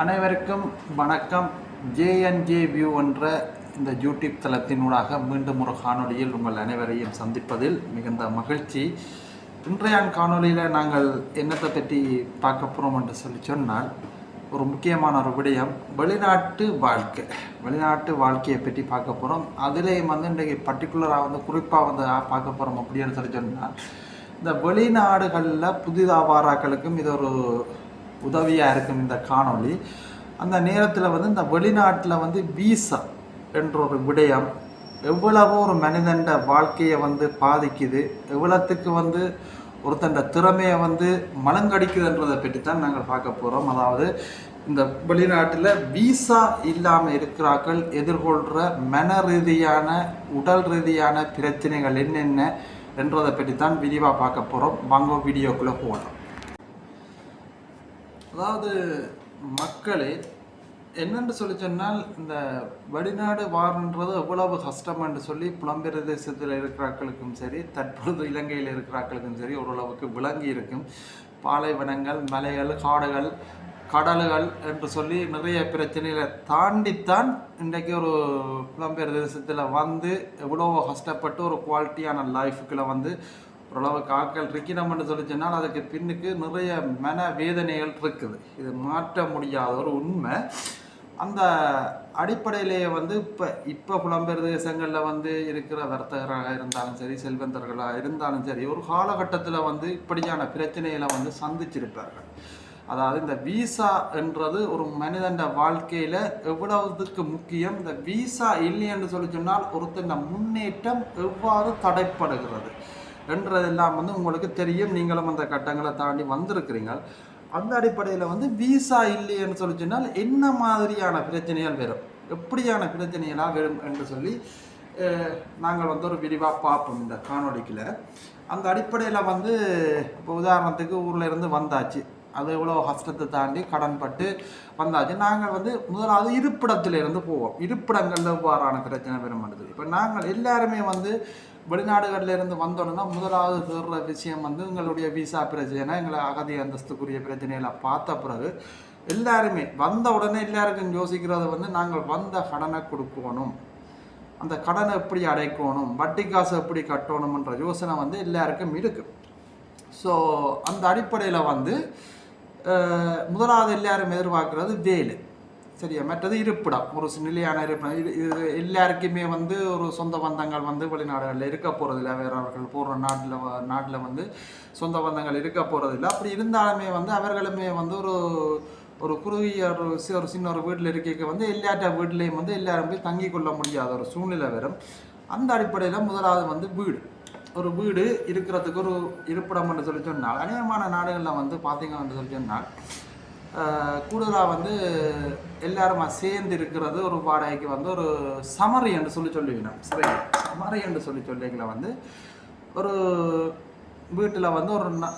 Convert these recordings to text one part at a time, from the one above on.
அனைவருக்கும் வணக்கம். JNJ view என்ற இந்த யூடியூப் தளத்தினூடாக மீண்டும் ஒரு காணொலியில் உங்கள் அனைவரையும் சந்திப்பதில் மிகுந்த மகிழ்ச்சி. இன்றைய காணொலியில் நாங்கள் என்னத்தை பற்றி பார்க்க போகிறோம் என்று சொன்னால், ஒரு முக்கியமான ஒரு விடயம் வெளிநாட்டு வாழ்க்கையை பற்றி பார்க்க போகிறோம். அதிலேயும் இன்றைக்கு பர்டிகுலராக குறிப்பாக பார்க்க போகிறோம் அப்படின்னு சொன்னால், இந்த வெளிநாடுகளில் புதிதாக வாராக்களுக்கும் இது ஒரு உதவியாக இருக்கும் இந்த காணொளி. அந்த நேரத்தில் இந்த வெளிநாட்டில் வீசா என்ற ஒரு விடயம் எவ்வளவோ ஒரு மனிதன் வாழ்க்கையை பாதிக்குது, எவ்வளோத்துக்கு ஒருத்தண்ட திறமையை மலங்கடிக்குதுன்றதை பற்றி தான் நாங்கள் பார்க்க போகிறோம். அதாவது இந்த வெளிநாட்டில் வீசா இல்லாமல் இருக்கிறார்கள் எதிர்கொள்கிற மன ரீதியான உடல் ரீதியான பிரச்சனைகள் என்னென்ன என்றதை பற்றி தான் விரிவாக பார்க்க போகிறோம். வாங்க வீடியோக்குள்ளே போகலாம். அதாவது மக்களே என்னென்று சொன்னால், இந்த வெளிநாடு வாரன்றது எவ்வளவு கஷ்டம் என்று சொல்லி புலம்பெயர் தேசத்தில் இருக்கிறார்களுக்கும் சரி, தற்பொழுது இலங்கையில் இருக்கிறார்களுக்கும் சரி ஓரளவுக்கு விளங்கி இருக்கும். பாலைவனங்கள், மலைகள், காடுகள், கடல்கள் என்று சொல்லி நிறைய பிரச்சனைகளை தாண்டித்தான் இன்றைக்கு ஒரு புலம்பெயர் தேசத்தில் எவ்வளோ கஷ்டப்பட்டு ஒரு குவாலிட்டியான லைஃபுக்குள்ள ஓரளவுக்கு ஆக்கள் இருக்கணும்னு சொன்னால் அதுக்கு பின்னுக்கு நிறைய மன வேதனைகள் இருக்குது. இது மாற்ற முடியாத ஒரு உண்மை. அந்த அடிப்படையிலேயே இப்போ புலம்பெயர் தேசங்களில் இருக்கிற வர்த்தகராக இருந்தாலும் சரி, செல்வந்தர்களாக இருந்தாலும் சரி, ஒரு காலகட்டத்தில் இப்படியான பிரச்சனைகளை சந்திச்சிருப்பார்கள். அதாவது இந்த வீசா என்றது ஒரு மனிதன் வாழ்க்கையில் எவ்வளவுக்கு முக்கியம். இந்த வீசா இல்லைன்னு சொன்னால் ஒருத்தன் முன்னேற்றம் எவ்வாறு தடைப்படுகிறது என்றதெல்லாம் உங்களுக்கு தெரியும். நீங்களும் அந்த கட்டங்களை தாண்டி வந்திருக்கிறீங்க. அந்த அடிப்படையில் வீசா இல்லைன்னு சொன்னால் என்ன மாதிரியான பிரச்சனைகள் வரும், எப்படியான பிரச்சனைகளாக வரும் என்று சொல்லி நாங்கள் ஒரு விரிவாக பார்ப்போம் இந்த காணொலிக்குள்ள. அந்த அடிப்படையில் இப்போ உதாரணத்துக்கு ஊரில் இருந்து வந்தாச்சு, அது எவ்வளோ கஷ்டத்தை தாண்டி கடன்பட்டு வந்தாச்சு. நாங்கள் முதலாவது இருப்பிடத்திலிருந்து போவோம். இருப்பிடங்களில் எவ்வாறான பிரச்சனை பெறும். இப்போ நாங்கள் எல்லாருமே வெளிநாடுகளில் இருந்து வந்தோன்னா முதலாவது தேடுற விஷயம் எங்களுடைய விசா பிரச்சனை, எங்களை அகதி அந்தஸ்துக்குரிய பிரச்சனைகளை பார்த்த பிறகு எல்லாருமே வந்த உடனே எல்லாருக்கும் யோசிக்கிறது நாங்கள் வந்த கடனை கொடுக்கணும், அந்த கடனை எப்படி அடைக்கணும், வட்டி காசு எப்படி கட்டணும்ன்ற யோசனை எல்லாருக்கும் இருக்குது. ஸோ அந்த அடிப்படையில் முதலாவது எல்லாரும் எதிர்பார்க்குறது வேலை, சரியா. மற்றது இருப்பிடம், ஒரு நிலையான இருப்பிடம். இது எல்லாருக்குமே ஒரு சொந்த பந்தங்கள் வெளிநாடுகளில் இருக்க போகிறதில்ல, வேறவர்கள் போடுற நாட்டில் சொந்த பந்தங்கள் இருக்க போகிறதில்ல. அப்படி இருந்தாலுமே அவர்களுமே ஒரு குறுகிய ஒரு சின்ன ஒரு வீட்டில் இருக்க எல்லாட்ட வீட்லேயும் எல்லாரும் போய் தங்கி கொள்ள முடியாத ஒரு சூழ்நிலை வரும். அந்த அடிப்படையில் முதலாவது வீடு, ஒரு வீடு இருக்கிறதுக்கு ஒரு இருப்பிடம் என்று சொல்லி சொன்னால், அநேகமான நாடுகளில் பார்த்தீங்கன்னு சொல்லி சொன்னால் கூடுதலாக எல்லாரும் சேர்ந்து இருக்கிறது ஒரு வாடகைக்கு ஒரு சமரி என்று சொல்லிவிடும். சரி, சமரி என்று சொல்லிக்கல ஒரு வீட்டில்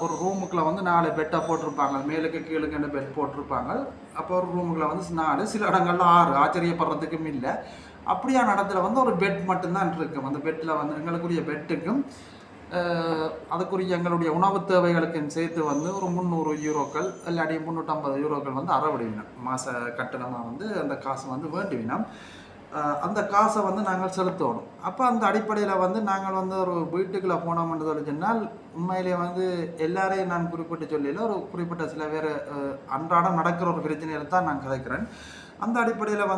ஒரு ரூமுக்குள்ள 4 பெட்டை போட்டிருப்பாங்க, மேலுக்கு கீழுக்கு பெட் போட்டிருப்பாங்க. அப்போ ஒரு ரூமுக்குள்ள 4, சில இடங்கள்ல 6, ஆச்சரியப்படுறதுக்கும் இல்லை. அப்படியான இடத்துல ஒரு பெட் மட்டும்தான் இருக்கும். அந்த பெட்டில் எங்களுக்குரிய பெட்டுக்கும் அதுக்குரிய எங்களுடைய உணவு தேவைகளுக்கும் சேர்த்து ஒரு 300 யூரோக்கள் இல்லாட்டி 350 யூரோக்கள் அறவிடுவினோம். மாத கட்டணமாக அந்த காசு வேண்டுவினோம். அந்த காசை நாங்கள் செலுத்தணும். அப்போ அந்த அடிப்படையில் நாங்கள் ஒரு வீட்டுக்குள்ளே போனோம்னு சொல்லி சொன்னால், உண்மையிலே எல்லாரையும் நான் குறிப்பிட்டு சொல்லல, ஒரு குறிப்பிட்ட சில பேர் அன்றாடம் நடக்கிற ஒரு பிரச்சனையில் தான் நான் கதைக்கிறேன். அந்த அடிப்படையில்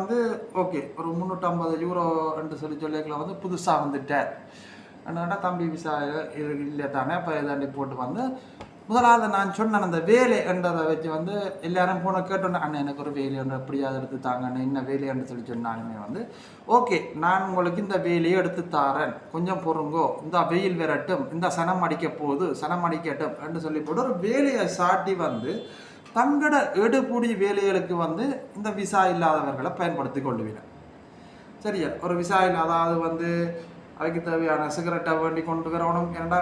ஓகே, ஒரு 350 யூரோ என்று சொல்லிக்கல புதுசாக வந்துட்டேன் என்னடா தம்பி விசா இல்லை தானே, அப்போ இதாண்டி போட்டு முதலாவது நான் சொன்னேன் அந்த வேலை என்றதை வச்சு எல்லாரும் போன கேட்டோன்னே, அண்ணன் எனக்கு ஒரு வேலை ஒன்று எப்படியாவது எடுத்து தாங்க, அண்ணன் என்ன வேலைன்னு சொல்லி சொன்னாலுமே ஓகே, நான் உங்களுக்கு இந்த வேலையை எடுத்து தாரேன், கொஞ்சம் பொறுங்கோ, இந்த வெயில் விரட்டும், இந்த சனம் அடிக்கட்டும் என்று சொல்லி போட்டு ஒரு வேலையை சாட்டி தங்கட எடுபூடி வேலைகளுக்கு இந்த விசா இல்லாதவர்களை பயன்படுத்தி கொள்ளுவினேன். சரியா, ஒரு விசா இல்லாத அதுக்கு தேவையான சிகரெட்டை வேண்டி கொண்டு வரணும். ஏன்னா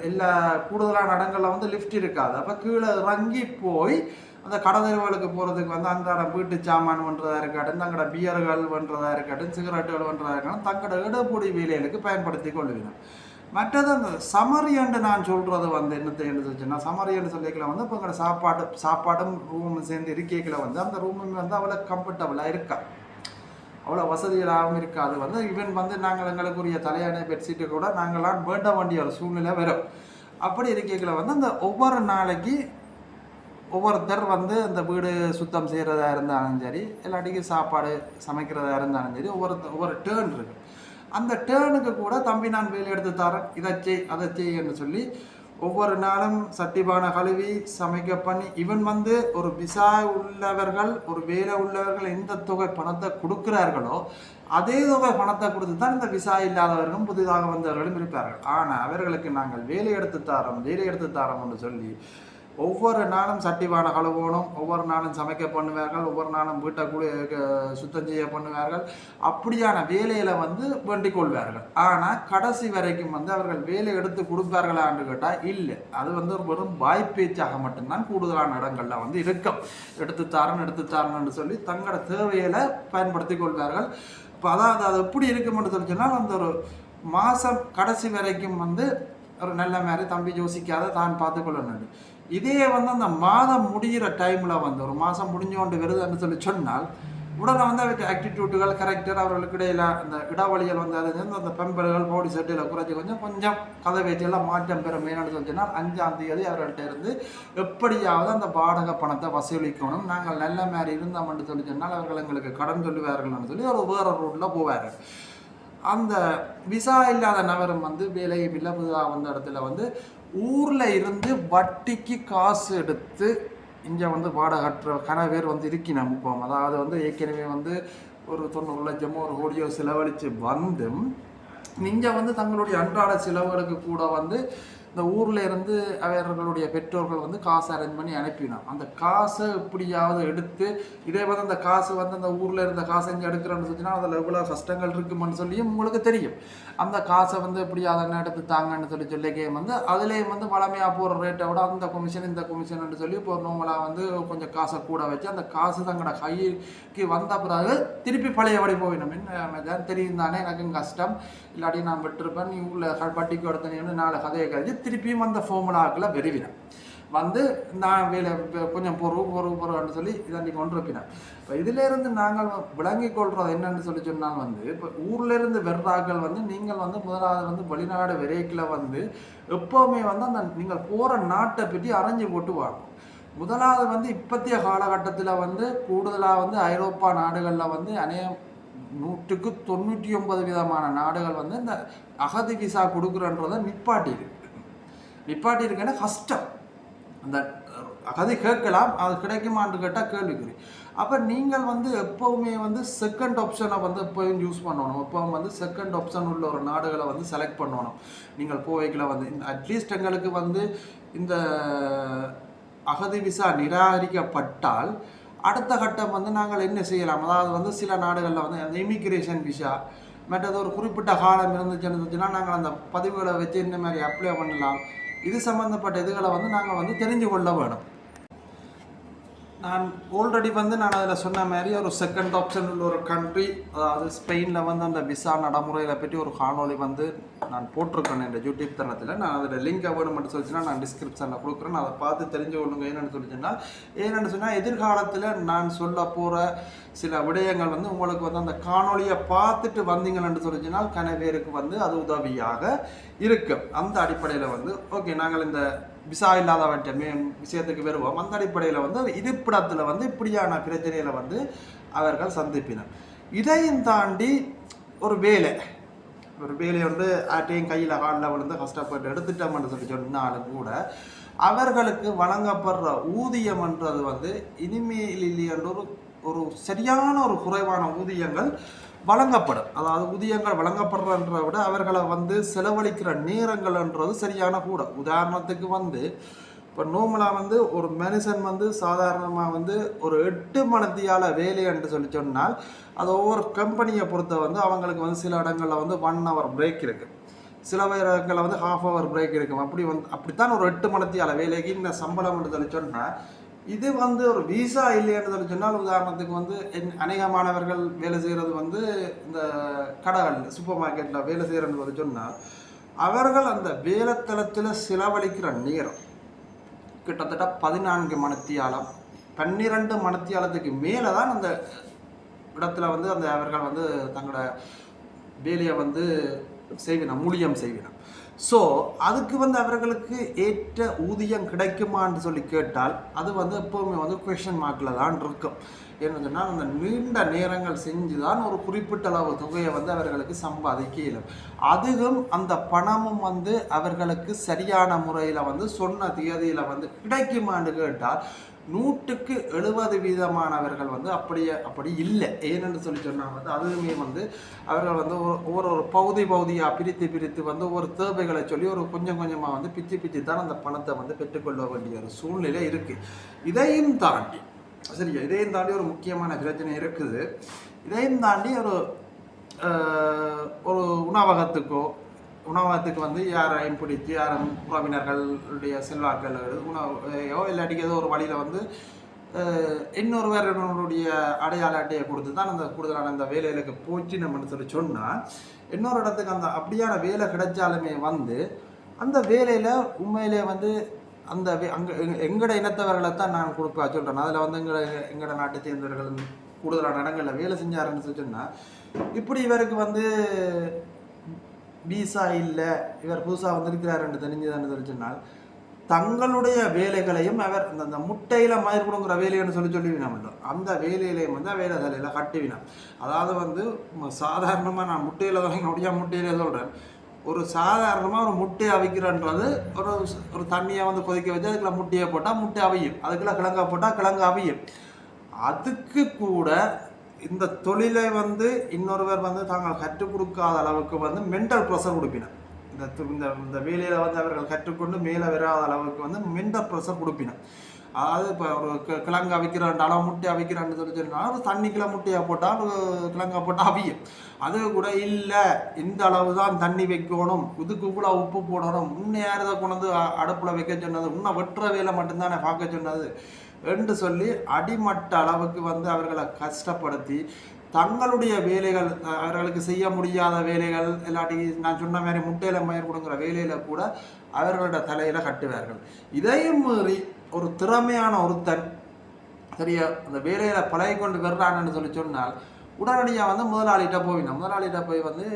எல்லா கூடுதலான இடங்களில் லிஃப்ட் இருக்காது. அப்போ கீழே இறங்கி போய் அந்த கடற்கரைகளுக்கு போகிறதுக்கு அன்றாட வீட்டு சாமான் பண்ணுறதா இருக்கட்டும், தங்களோட பியர்கள் பண்ணுறதா இருக்கட்டும், சிகரெட்டுகள் பண்ணுறதா இருக்கட்டும், தங்களோட இடப்பொடி வேலைகளுக்கு பயன்படுத்தி கொள்ளுவினோம். மற்றது அந்த சமரியண்டு நான் சொல்கிறது வந்து என்னத்தை எழுதுச்சுன்னா சமரியண்டு சொல்லிக்கல வந்து இப்போ எங்களை சாப்பாடும் ரூமும் சேர்ந்து இருக்கைகளை வந்து அந்த ரூமும் வந்து அவ்வளோ கம்ஃபர்டபுளாக இருக்கா, அவ்வளோ வசதிகளாகவும் இருக்காது. வந்து ஈவன் வந்து நாங்கள் எங்களுக்குரிய தலையணை பெட்ஷீட்டு கூட நாங்களாம் வேண்ட வேண்டிய ஒரு சூழ்நிலை வரும். அப்படி இருக்கைகளை வந்து அந்த ஒவ்வொரு நாளைக்கு ஒவ்வொருத்தர் வந்து அந்த வீடு சுத்தம் செய்கிறதா இருந்தாலும் சரி, இல்லாட்டிக்கு சாப்பாடு சமைக்கிறதா இருந்தாலும் சரி, ஒவ்வொரு டேர்ன் இருக்குது. அந்த டேர்னுக்கு கூட தம்பி நான் வேலை எடுத்து தரேன், இதை செய் அதை செய்யன்னு சொல்லி ஒவ்வொரு நாளும் சட்டிபானை கழுவி சமைக்க பண்ணி, இவன் வந்து ஒரு விசா உள்ளவர்கள் ஒரு வேலை உள்ளவர்கள் எந்த தொகை பணத்தை கொடுக்கிறார்களோ அதே தொகை பணத்தை கொடுத்து தான் இந்த விசா இல்லாதவர்களும் புதிதாக வந்தவர்களும் இருப்பார்கள். ஆனால் அவர்களுக்கு நாங்கள் வேலை எடுத்து தரோம்னு சொல்லி ஒவ்வொரு நாளும் சட்டிவான கழுவணும், ஒவ்வொரு நாளும் சமைக்க பண்ணுவார்கள், ஒவ்வொரு நாளும் வீட்டை சுத்தம் செய்ய பண்ணுவார்கள். அப்படியான வேலையில் வந்து வேண்டிக் கொள்வார்கள். ஆனால் கடைசி வரைக்கும் வந்து அவர்கள் வேலை எடுத்து கொடுப்பார்களான்னு கேட்டால் இல்லை. அது வந்து ஒரு வெறும் வாய்ப்பேச்சாக மட்டும்தான் கூடுதலான இடங்களில் வந்து இருக்கும். எடுத்து தாரன்னு சொல்லி தங்களோட தேவைகளை பயன்படுத்தி கொள்வார்கள். இப்போ அதாவது அது எப்படி இருக்கும்னு சொல்லி சொன்னால் அந்த ஒரு மாதம் கடைசி வரைக்கும் வந்து ஒரு நல்ல மாதிரி தம்பி யோசிக்காத தான் பார்த்துக்கொள்ளணும். இதே வந்து அந்த மாதம் முடிகிற டைமில் வந்து ஒரு மாதம் முடிஞ்சோண்டு வருதுன்னு சொல்லி சொன்னால் உடனே வந்து அவருக்கு ஆக்டிடியூட்டுகள் கரெக்டர் அவர்களுக்கு இடையில அந்த இடவழிகள் வந்து அது அந்த பெம்பர்கள் பாடி செட்டில் குறைச்சி கொஞ்சம் கதை பேச்செல்லாம் மாற்றம் பெற மேனு சொல்லிச்சுன்னா 5ஆம் தேதி அவர்கள்ட்ட இருந்து எப்படியாவது அந்த வாடகை பணத்தை வசூலிக்கணும், நாங்கள் நல்ல மாதிரி இருந்தோம்னு சொல்லி சொன்னால் அவர்கள் எங்களுக்கு கடன் சொல்லுவார்கள்னு சொல்லி ஒரு வேறு ரூட்டில் போவார்கள். அந்த விசா இல்லாத நபரும் வந்து வேலையும் இல்லை புதிதாக வந்த இடத்துல வந்து ஊரில் இருந்து வட்டிக்கு காசு எடுத்து இங்கே வந்து வாடகை கட்டுற கன பேர் வந்து நம்ம இப்போ அதாவது வந்து ஏற்கனவே வந்து ஒரு 90 லட்சமோ ஒரு கோடியோ செலவழித்து வந்தும் நீங்கள் வந்து தங்களுடைய அன்றாட செலவுகளுக்கு கூட வந்து இந்த ஊரில் இருந்து அவர்களுடைய பெற்றோர்கள் வந்து காசு அரேஞ்ச் பண்ணி அனுப்பினோம். அந்த காசை எப்படியாவது எடுத்து இதே வந்து அந்த காசு வந்து அந்த ஊரில் இருந்த காசை இங்கே எடுக்கிறோன்னு சொன்னால் அதில் எவ்வளோ கஷ்டங்கள் இருக்குமென்னு சொல்லியும் உங்களுக்கு தெரியும். அந்த காசை வந்து எப்படியாவது எடுத்து தாங்கன்னு சொல்லிக்கே வந்து அதுலேயும் வந்து வளமையாக போகிற ரேட்டை விட அந்த கமிஷன் இந்த கமிஷன் சொல்லி இப்போ நார்மலாக வந்து கொஞ்சம் காசை கூட வச்சு அந்த காசு தங்களோட கைக்கு வந்த பிறகு திருப்பி பழையபடி போயிடும். என்ன தெரியும் தானே, எனக்கும் கஷ்டம், இல்லாட்டி நான் விட்டுருப்பேன், நீ ஊரில் பட்டிக்கு எடுத்தனு 4 கதையை கழிச்சு திருப்பியும் அந்த ஃபார்முலாக்களை வெறுவினேன் வந்து நான் வேலை கொஞ்சம் பொறுன்னு சொல்லி இதாண்டி கொண்டு வைப்பினேன். இப்போ இதிலேருந்து நாங்கள் விளங்கி கொள்வது என்னன்னு சொல்லி சொன்னால் வந்து இப்போ ஊர்லேருந்து வெர்றாக்கள் வந்து நீங்கள் வந்து முதலாவது வந்து வெளிநாடு விரைக்கில் வந்து எப்போவுமே வந்து அந்த நீங்கள் போகிற நாட்டை பற்றி அரைஞ்சி போட்டு வாங்கும். முதலாவது வந்து இப்பத்திய காலகட்டத்தில் வந்து கூடுதலாக வந்து ஐரோப்பா நாடுகளில் வந்து 100% நாடுகள் வந்து இந்த அகதி விசா கொடுக்குறன்றதை நிப்பாட்டி இருக்குன்னா கஷ்டம். அந்த அகதி கேட்கலாம், அது கிடைக்குமான்னு கேட்டால் கேள்விக்குறி. அப்போ நீங்கள் வந்து எப்போவுமே வந்து செகண்ட் ஆப்ஷனை வந்து எப்போவும் யூஸ் பண்ணணும். எப்போவும் வந்து செகண்ட் ஆப்ஷன் உள்ள ஒரு நாடுகளை வந்து செலக்ட் பண்ணணும். நீங்கள் போவைக்கில் வந்து அட்லீஸ்ட் எங்களுக்கு வந்து இந்த அகதி விசா நிராகரிக்கப்பட்டால் அடுத்த கட்டம் வந்து நாங்கள் என்ன செய்யலாம், அதாவது வந்து சில நாடுகளில் வந்து அந்த இமிக்ரேஷன் விசா மற்றது ஒரு குறிப்பிட்ட காலம் இருந்துச்சுன்னா நாங்கள் அந்த பதிவுகளை வச்சு இந்த மாதிரி அப்ளை பண்ணலாம். இது சம்மந்தப்பட்ட இதுகளை வந்து நாங்கள் வந்து தெரிஞ்சு கொள்ள வேணும். நான் ஆல்ரெடி வந்து நான் அதில் சொன்ன மாதிரி ஒரு செகண்ட் ஆப்ஷன் உள்ள ஒரு கண்ட்ரி, அதாவது ஸ்பெயினில் வந்து அந்த விசா நடைமுறைகளை பற்றி ஒரு காணொலி வந்து நான் போட்டிருக்கேன் இந்த யூடியூப் தளத்தில். நான் அதில் லிங்க் வேணும்னு சொல்லிச்சுன்னா நான் டிஸ்கிரிப்ஷனில் கொடுக்குறேன், அதை பார்த்து தெரிஞ்சு கொள்ளுங்க. ஏன்னு சொன்னால் எதிர்காலத்தில் நான் சொல்ல போகிற சில விடயங்கள் வந்து உங்களுக்கு வந்து அந்த காணொலியை பார்த்துட்டு வந்தீங்கன்னு சொல்லிச்சுனால் கனவேருக்கு வந்து அது உதவியாக இருக்கும். அந்த அடிப்படையில் வந்து ஓகே நாங்கள் இந்த விசா இல்லாதவற்றை விஷயத்துக்கு வருவோம். அந்த அடிப்படையில் வந்து இருப்பிடத்தில் வந்து இப்படியான பிரச்சனைகளை வந்து அவர்கள் சந்திப்பினர். இதையும் தாண்டி ஒரு வேலை வந்து ஆட்டையும் கையில் காலில் விழுந்து கஷ்டப்பட்டு எடுத்துட்டோம்னு சொல்லி சொன்னாலும் கூட அவர்களுக்கு வழங்கப்படுற ஊதியம்ன்றது வந்து இனிமேல் இல்லையென்ற ஒரு சரியான ஒரு குறைவான ஊதியங்கள் வழங்கப்படும். அதாவது ஊதியங்கள் வழங்கப்படுறதை விட அவர்களை வந்து செலவழிக்கிற நேரங்கள்ன்றது சரியான கூட. உதாரணத்துக்கு வந்து இப்போ நார்மலாக வந்து ஒரு மனுஷன் வந்து சாதாரணமாக வந்து ஒரு 8 மணித்தியால வேலை என்று சொல்லி சொன்னால் அது ஒவ்வொரு கம்பெனியை பொறுத்த வந்து அவங்களுக்கு வந்து சில இடங்களில் வந்து 1 hour பிரேக் இருக்குது, சில இடங்களில் வந்து 1/2 hour பிரேக் இருக்கும். அப்படித்தான் ஒரு 8 மணித்தியால வேலைக்கு இந்த சம்பளம் என்று சொல்லி சொன்னால் இது வந்து ஒரு விசா இல்லைன்னு சொல்லி சொன்னால் உதாரணத்துக்கு வந்து அநேகமானவர்கள் வேலை செய்கிறது வந்து இந்த கடைகள் சூப்பர் மார்க்கெட்டில் வேலை செய்கிறன்னு சொல்லி சொன்னால் அவர்கள் அந்த வேலைத்தளத்தில் செலவழிக்கிற நேரம் கிட்டத்தட்ட 14 மணித்தியாலம் 12 மணித்தியாலத்துக்கு மேலே தான் அந்த இடத்துல வந்து அந்த அவர்கள் வந்து தங்களோட வேலையை வந்து செய்வினம், ஊழியம் செய்வினம். ஸோ அதுக்கு வந்து அவர்களுக்கு ஏற்ற ஊதியம் கிடைக்குமான்னு சொல்லி கேட்டால் அது வந்து எப்போவுமே வந்து கொஷன் மார்க்கில் தான் இருக்கும். ஏன்னு சொன்னால் அந்த நீண்ட நேரங்கள் செஞ்சு தான் ஒரு குறிப்பிட்ட அளவு தொகையை வந்து அவர்களுக்கு சம்பாதிக்க இயலும். அதுவும் அந்த பணமும் வந்து அவர்களுக்கு சரியான முறையில் வந்து சொன்ன தேதியில் வந்து கிடைக்குமான்னு கேட்டால் 170% வந்து அப்படி இல்லை. ஏனென்று சொல்லி சொன்னால் வந்து அதுவுமே வந்து அவர்கள் வந்து ஒரு பகுதியாக பிரித்து வந்து ஒரு தேவைகளை சொல்லி ஒரு கொஞ்சம் கொஞ்சமாக வந்து பிச்சு தான் அந்த பணத்தை வந்து பெற்றுக்கொள்ள வேண்டிய ஒரு சூழ்நிலை இருக்குது. இதையும் தாண்டி ஒரு முக்கியமான பிரச்சனை இருக்குது. இதையும் தாண்டி ஒரு உணவகத்துக்கு வந்து யாரையும் பிடிச்சி யாரும் உறவினர்களுடைய செல்வாக்கள் உணவையோ இல்லாட்டிக்கு ஏதோ ஒரு வழியில் வந்து இன்னொருவருடைய அடையாள அட்டையை கொடுத்து தான் அந்த கூடுதலான அந்த வேலைகளுக்கு போச்சு நம்மன்னு சொல்லி சொன்னால் இன்னொரு இடத்துக்கு அந்த அப்படியான வேலை கிடைச்சாலுமே வந்து அந்த வேலையில் உண்மையிலே வந்து அந்த எங்களோட இனத்தவர்களை தான் நான் கொடுப்பா சொல்கிறேன். அதில் வந்து எங்களோட நாட்டை சேர்ந்தவர்கள் கூடுதலான இடங்களில் வேலை செஞ்சாருன்னு சொல்லி சொன்னால் இப்படி இவருக்கு வந்து வீசா இல்லை, இவர் புதுசாக வந்திருக்கிறாருன்னு தெரிஞ்சுதான்னு சொல்லி சொன்னால் தங்களுடைய வேலைகளையும் அவர் அந்த முட்டையில் மயிர் கொடுங்கிற வேலைன்னு சொல்லிவினோம். அந்த வேலையிலையும் வந்து வேலை தலையில் கட்டுவினோம். அதாவது வந்து சாதாரணமாக நான் முட்டையில் தான் என்னுடைய முட்டையிலே சொல்கிறேன். ஒரு சாதாரணமாக ஒரு முட்டையை அவிக்கிறன்றது ஒரு தண்ணியை வந்து கொதிக்க வச்சு அதுக்குள்ள முட்டையை போட்டால் முட்டை அவியும், அதுக்குள்ள கிழங்கா போட்டால் கிழங்கு அவியும். அதுக்கு கூட இந்த தொழிலை வந்து இன்னொருவர் வந்து தாங்கள் கற்றுக் கொடுக்காத அளவுக்கு வந்து மென்டல் ப்ரெஷர் கொடுப்பினோம். இந்த வேலையில் வந்து அவர்கள் கற்றுக்கொண்டு மேலே வராத அளவுக்கு வந்து மென்டல் ப்ரெஷர் கொடுப்பினோம். அதாவது இப்போ ஒரு கிழங்கு அவிக்கிறான் அளவு முட்டை அவிக்கிறான்னு சொல்லி சொன்னால் ஒரு தண்ணிக்குள்ள முட்டையை போட்டால் ஒரு கிழங்கா போட்டால் அவியும். அது கூட இல்லை, இந்த அளவு தான் தண்ணி வைக்கணும், இதுக்கு கூட உப்பு போடணும், இன்னும் யார் இதை கொண்டு வந்து அடுப்பில் வைக்க சொன்னது, இன்னும் வெட்டுற வேலை மட்டும்தானே பார்க்க சொன்னது என்று சொல்லி அடிமட்ட அளவுக்கு வந்து அவர்களை கஷ்டப்படுத்தி தங்களுடைய வேலைகள் அவர்களுக்கு செய்ய முடியாத வேலைகள் இல்லாட்டி நான் சொன்ன மாதிரி முட்டையில் மயிர் கொடுங்கிற வேலையில் கூட அவர்களோட தலையில் கட்டுவார்கள். இதையும் மீறி ஒரு திறமையான ஒருத்தன் சரியா அந்த வேலையில் பழகி கொண்டு வர்றான்னு சொல்லி சொன்னால் உடனடியாக வந்து முதலாளிகிட்ட போய் வந்து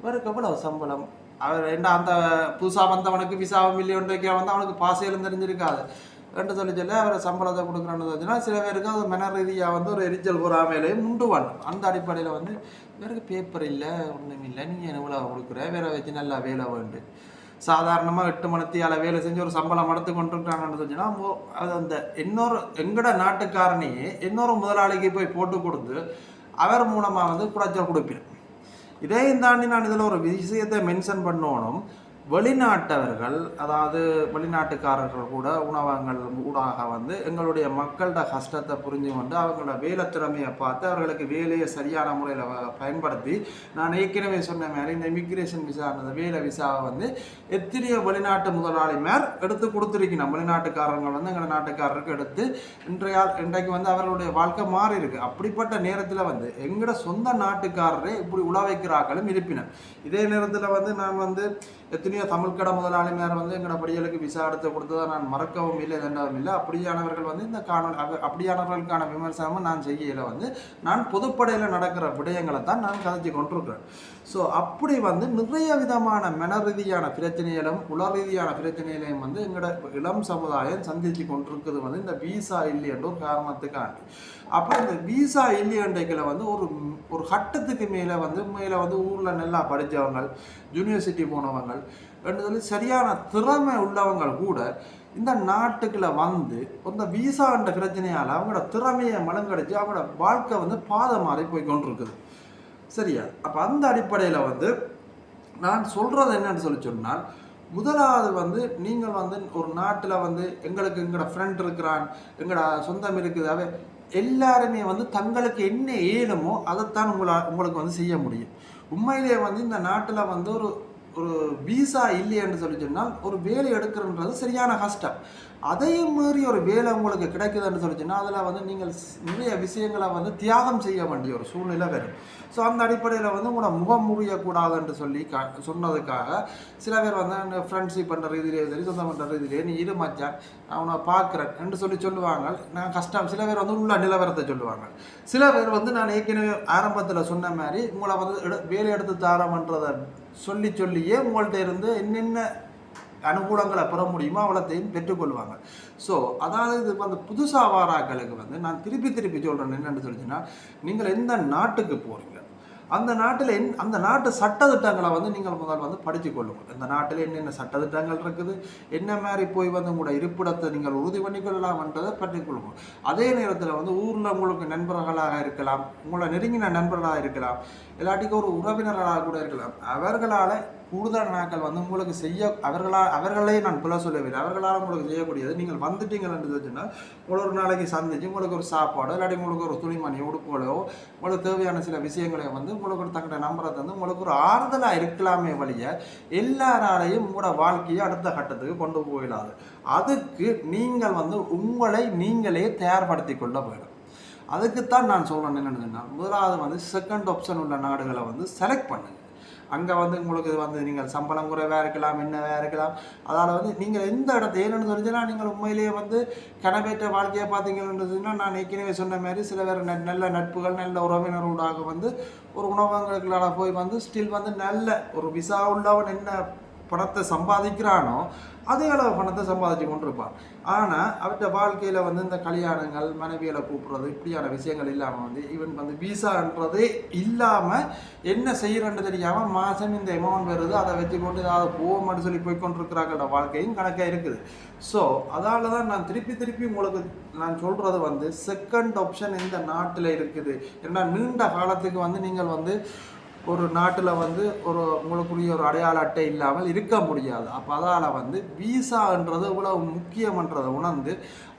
இவருக்கு எவ்வளவு சம்பளம், அவர் என்ன அந்த புதுசாக வந்தவனுக்கு விசாவும் மில்லியன் வைக்க வந்து அவனுக்கு பாசையிலும் தெரிஞ்சிருக்காது என்று சொல்லி அவரை சம்பளத்தை கொடுக்குறான்னு சொன்னா சில பேருக்கு அது மன ரீதியாக வந்து ஒரு எரிச்சல் பொறாமையிலையும் உண்டுவான். அந்த அடிப்படையில் வந்து வேறு பேப்பர் இல்லை ஒன்றும் இல்லை, நீங்கள் எவ்வளோ கொடுக்குற வேற வச்சு நல்லா வேலை வேண்டு சாதாரணமாக 8 மணித்தியால் வேலை செஞ்சு ஒரு சம்பளம் எடுத்து கொண்டிருக்கிறாங்கன்னு சொன்னா அது அந்த எங்கட நாட்டுக்காரனையே இன்னொரு முதலாளிக்கு போய் போட்டு கொடுத்து அவர் மூலமாக வந்து குறைச்சல் கொடுப்பேன். இதையும் தாண்டி நான் இதில் ஒரு விஷயத்தை மென்ஷன் பண்ணணும். வெளிநாட்டவர்கள் அதாவது வெளிநாட்டுக்காரர்கள் கூட உணவகங்கள் ஊடாக வந்து எங்களுடைய மக்களோட கஷ்டத்தை புரிஞ்சு கொண்டு அவங்களோட வேலை திறமையை பார்த்து அவர்களுக்கு வேலையை சரியான முறையில் பயன்படுத்தி நான் ஏற்கனவே சொன்ன மாதிரி இந்த இமிக்ரேஷன் விசா அந்த வேலை விசாவை வந்து எத்தனையோ வெளிநாட்டு முதலாளிமார் எடுத்து கொடுத்துருக்கணும். வெளிநாட்டுக்காரர்கள் வந்து எங்களோட நாட்டுக்காரருக்கு எடுத்து இன்றைக்கு வந்து அவர்களுடைய வாழ்க்கை மாறி இருக்கு. அப்படிப்பட்ட நேரத்தில் வந்து எங்களோட சொந்த நாட்டுக்காரரே இப்படி உழ வைக்கிறார்களும் இருப்பினர். இதே நேரத்தில் வந்து நான் வந்து எத்தனையோ தமிழ்கட முதலாளிமார் வந்து எங்களோட படிகளுக்கு விசா எடுத்து கொடுத்ததை நான் மறக்கவும் இல்லை, எதண்டாவும் இல்லை. அப்படியானவர்கள் வந்து இந்த அப்படியானவர்களுக்கான விமர்சனமும் நான் செய்யல. வந்து நான் பொதுப்படையில் நடக்கிற விடயங்களை தான் நான் கதைச்சு கொண்டிருக்கிறேன். ஸோ அப்படி வந்து நிறைய விதமான மன ரீதியான பிரச்சனைகளும் உள ரீதியான பிரச்சனைகளையும் வந்து எங்களோட இளம் சமுதாயம் சந்தித்து கொண்டிருக்குது வந்து இந்த விசா இல்லையன்ற ஒரு காரணத்துக்காண்டி. அப்போ இந்த விசா இல்லையன்றைகளை வந்து ஒரு கட்டத்துக்கு மேலே வந்து ஊரில் நல்லா படித்தவங்க யூனிவர்சிட்டி போனவங்க என்று சொல்லி சரியான திறமை உள்ளவங்க கூட இந்த நாட்டுக்குள்ள வந்து இந்த விசான்ற பிரச்சனையால் அவங்களோட திறமையை மலங்கடிச்சு அவங்களோட வாழ்க்கை வந்து பாதை மாறி போய் கொண்டிருக்குது. சரியா? அப்போ அந்த அடிப்படையில் வந்து நான் சொல்கிறது என்னன்னு சொல்லி சொன்னால் முதலாவது வந்து நீங்கள் வந்து ஒரு நாட்டில் வந்து எங்களோட ஃப்ரெண்ட் இருக்கிறான், எங்களோட சொந்தம் இருக்குது, அவை எல்லாருமே வந்து தங்களுக்கு என்ன ஏழுமோ அதைத்தான் உங்களுக்கு வந்து செய்ய முடியும். உண்மையிலே வந்து இந்த நாட்டில் வந்து ஒரு விசா இல்லைன்னு சொல்லி சொன்னால் ஒரு வேலை எடுக்கிறன்றது சரியான கஷ்டம். அதையும் மீறி ஒரு வேலை உங்களுக்கு கிடைக்குதுன்னு சொல்லிச்சுன்னா அதில் வந்து நீங்கள் நிறைய விஷயங்களை வந்து தியாகம் செய்ய வேண்டிய ஒரு சூழ்நிலை வரும். ஸோ அந்த அடிப்படையில் வந்து உங்களோட முகம் முறியக்கூடாதுன்னு சொல்லி சொன்னதுக்காக சில பேர் வந்து ஃப்ரெண்ட்ஷிப் பண்ணுற ரீதியிலே சரி, சொந்தம் பண்ணுற ரீதியிலே நீ இரு மச்சான் அவனை பார்க்குறேன் என்று சொல்லுவாங்க. நான் கஷ்டம் சில பேர் வந்து உள்ள நிலவரத்தை சொல்லுவாங்க. சில பேர் வந்து நான் ஏற்கனவே ஆரம்பத்தில் சொன்ன மாதிரி உங்களை வந்து வேலை எடுத்து தாரம்ன்றதை சொல்லியே உங்கள்கிட்ட இருந்து என்னென்ன அனுகூலங்களை பெற முடியுமோ அவ்வளோத்தையும் பெற்றுக்கொள்வாங்க. ஸோ அதாவது இது வந்து புதுசாக வாராக்களுக்கு வந்து நான் திருப்பி சொல்கிறேன் என்னென்னு சொல்லிச்சுன்னா, நீங்கள் எந்த நாட்டுக்கு போகிறீங்க அந்த நாட்டில் அந்த நாட்டு சட்டத்திட்டங்களை வந்து நீங்கள் முதல் வந்து படித்து கொள்ளுங்கள். இந்த நாட்டில் என்னென்ன சட்டத்திட்டங்கள் இருக்குது, என்ன மாதிரி போய் வந்து உங்களோட இருப்பிடத்தை நீங்கள் உறுதி பண்ணிக்கொள்ளலாம்ன்றதை பற்றி கொள்ளுங்கள். அதே நேரத்தில் வந்து ஊரில் உங்களுக்கு நண்பர்களாக இருக்கலாம், உங்களை நெருங்கின நண்பர்களாக இருக்கலாம், இல்லாட்டிக்கு ஒரு உறவினர்களாக கூட இருக்கலாம். அவர்களால் கூடுதல் நாட்கள் வந்து உங்களுக்கு அவர்களே நான் பிள்ளை சொல்லவில்லை, அவர்களால் உங்களுக்கு செய்யக்கூடியது நீங்கள் வந்துட்டீங்கன்னு வச்சுன்னா உங்களை ஒரு நாளைக்கு சந்திச்சு உங்களுக்கு ஒரு சாப்பாடோ இல்லாட்டி உங்களுக்கு ஒரு துணிமணி உடுப்புகளோ உங்களுக்கு தேவையான சில விஷயங்களை வந்து உங்களுக்கு ஒரு தங்கிட்ட நம்பரை தந்து உங்களுக்கு ஒரு ஆறுதலாக இருக்கலாமே வழிய எல்லாராலையும் உங்களோட வாழ்க்கையை அடுத்த கட்டத்துக்கு கொண்டு போயிடாது. அதுக்கு நீங்கள் வந்து உங்களை நீங்களே தயார்படுத்தி கொள்ள வேண்டும். அதுக்குத்தான் நான் சொல்கிறேன் என்னென்னு சொன்னால், முதலாவது வந்து செகண்ட் ஆப்ஷன் உள்ள நாடுகளை வந்து செலக்ட் பண்ணுங்க. அங்கே வந்து உங்களுக்கு வந்து நீங்கள் சம்பளம் குறைவாக இருக்கலாம், என்னவாக இருக்கலாம். அதால் வந்து நீங்கள் எந்த இடத்த ஏன்னு சொல்லிச்சுன்னா நீங்கள் உண்மையிலேயே வந்து கனவேற்ற வாழ்க்கையை பார்த்தீங்கன்றதுன்னா நான் ஏற்கனவே சொன்ன மாதிரி சில பேர் நல்ல நட்புகள் நல்ல உறவினர்களாக வந்து ஒரு உணவகங்களுக்குள்ளால போய் வந்து ஸ்டில் வந்து நல்ல ஒரு விசா உள்ளவன் என்ன பணத்தை சம்பாதிக்கிறானோ அதே அளவு பணத்தை சம்பாதிச்சு கொண்டிருப்பான். ஆனால் அவர்கிட்ட வாழ்க்கையில் வந்து இந்த கல்யாணங்கள் மனைவிகளை கூப்பிட்றது இப்படியான விஷயங்கள் இல்லாமல் வந்து ஈவன் வந்து விசான்றதே இல்லாமல் என்ன செய்கிறன்னு தெரியாமல் மாதம் இந்த அமௌண்ட் வருது அதை வச்சு கொண்டு ஏதாவது போவோம்னு சொல்லி போய்கொண்டிருக்கிறாங்களோட வாழ்க்கையும் கணக்காக இருக்குது. ஸோ அதால் தான் நான் திருப்பி உங்களுக்கு நான் சொல்கிறது வந்து செகண்ட் ஆப்ஷன் இந்த நாட்டில் இருக்குது. ஏன்னா நீண்ட காலத்துக்கு வந்து நீங்கள் வந்து ஒரு நாட்டில் வந்து உங்களுக்குரிய ஒரு அடையாள அட்டை இல்லாமல் இருக்க முடியாது. அப்போ அதால் வந்து விசான்றது இவ்வளவு முக்கியம்ன்றதை உணர்ந்து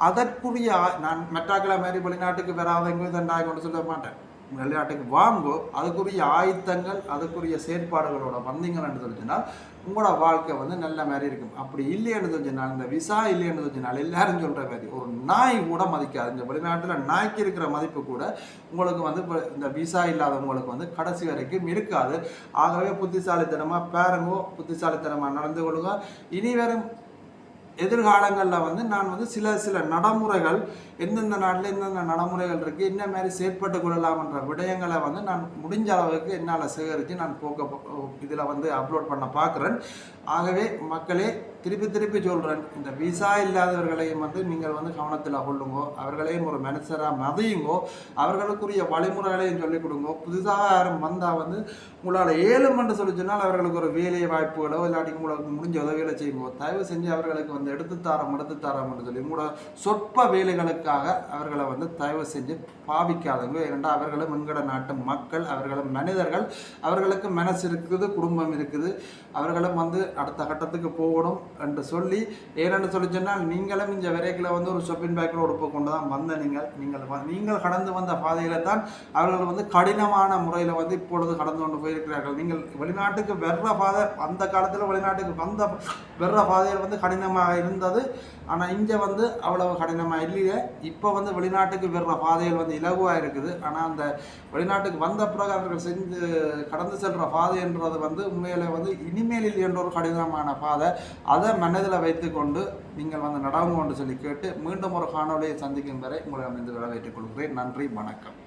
அதற்குரிய நான் மெட்டாக்களை மாதிரி வெளிநாட்டுக்கு வராதவங்க தண்டாக கொண்டு சொல்ல மாட்டேன். வெளிநாட்டுக்கு வாங்கோ, அதுக்குரிய ஆயுத்தங்கள் அதுக்குரிய செயற்பாடுகளோட வந்தீங்கன்னு சொல்லிச்சுனால் உங்களோட வாழ்க்கை வந்து நல்ல மாதிரி இருக்கும். அப்படி இல்லைன்னு சொல்லிச்சுனால் இந்த விசா இல்லைன்னு சொல்லிச்சுனால் எல்லாரும் சொல்கிற மாதிரி ஒரு நாய் கூட மதிக்காது. இந்த வெளிநாட்டில் நாய்க்கு இருக்கிற மதிப்பு கூட உங்களுக்கு வந்து இந்த விசா இல்லாதவங்களுக்கு வந்து கடைசி வரைக்கும் இருக்காது. ஆகவே புத்திசாலித்தனமாக பாருங்கோ, புத்திசாலித்தனமாக நடந்து கொள்ளுங்க. இனி வரும் எதிர்காலங்களில் வந்து நான் வந்து சில நடைமுறைகள் எந்தெந்த நாட்டில் எந்தெந்த நடைமுறைகள் இருக்குது என்ன மாதிரி செயற்பட்டு கொள்ளலாம்ன்ற விடயங்களை வந்து நான் முடிஞ்ச அளவுக்கு என்னால் சேகரித்து நான் இதில் வந்து அப்லோட் பண்ண பார்க்குறேன். ஆகவே மக்களே திருப்பி சொல்கிறேன், இந்த விசா இல்லாதவர்களையும் வந்து நீங்கள் வந்து கவனத்தில் கொள்ளுங்கோ, அவர்களையும் ஒரு மனுஷராக மதியுங்கோ, அவர்களுக்குரிய வழிமுறைகளையும் சொல்லிக் கொடுங்கோ. புதுசாக யாரும் வந்தால் வந்து உங்களால் ஏழுமென்று சொல்லி சொன்னால் அவர்களுக்கு ஒரு வேலை வாய்ப்புகளோ இல்லாட்டி உங்களுக்கு முடிஞ்ச உதவிகளை செய்யுங்கோ. தயவு செஞ்சு அவர்களுக்கு வந்து எடுத்துத்தாரோம்னு சொல்லி உங்களோட சொற்ப வேலைகளுக்காக அவர்களை வந்து தயவு செஞ்சு பாவிக்காதவங்க. ஏனென்றால் அவர்களும் எங்களோட நாட்டு மக்கள், அவர்களும் மனிதர்கள், அவர்களுக்கு மனசு இருக்குது, குடும்பம் இருக்குது, அவர்களும் வந்து அடுத்த கட்டத்துக்கு போகணும் என்று சொல்லி ஏனென்று சொல்லி சொன்னால் நீங்களும் இந்த விரைக்கில் வந்து ஒரு ஷாப்பிங் பேக்கில் உடுப்பு கொண்டு தான் வந்த நீங்கள் கடந்து வந்த பாதையில தான் அவர்கள் வந்து கடினமான முறையில் வந்து இப்பொழுது கடந்து கொண்டு போயிருக்கிறார்கள். நீங்கள் வெளிநாட்டுக்கு வெற பாதை அந்த காலத்தில் வெளிநாட்டுக்கு வந்த வெற பாதையில் வந்து கடினமாக இருந்தது. ஆனால் இங்கே வந்து அவ்வளவு கடினமாக இல்லையே. இப்போ வந்து வெளிநாட்டுக்கு வெற பாதையில் வந்து இலகுவாக இருக்குது. ஆனால் அந்த வெளிநாட்டுக்கு வந்த பிறகு அவர்கள் கடந்து செல்கிற பாதைன்றது வந்து உண்மையில வந்து இனிமேல் இல்லை என்ற ஒரு கடினமான பாதை. அதை மனதில் வைத்துக்கொண்டு நீங்கள் வந்து நடவுங்க என்று சொல்லி கேட்டு மீண்டும் ஒரு காணொலியை சந்திக்கும் வரை உங்களை வந்து வரவேற்றுக் கொள்கிறேன். நன்றி, வணக்கம்.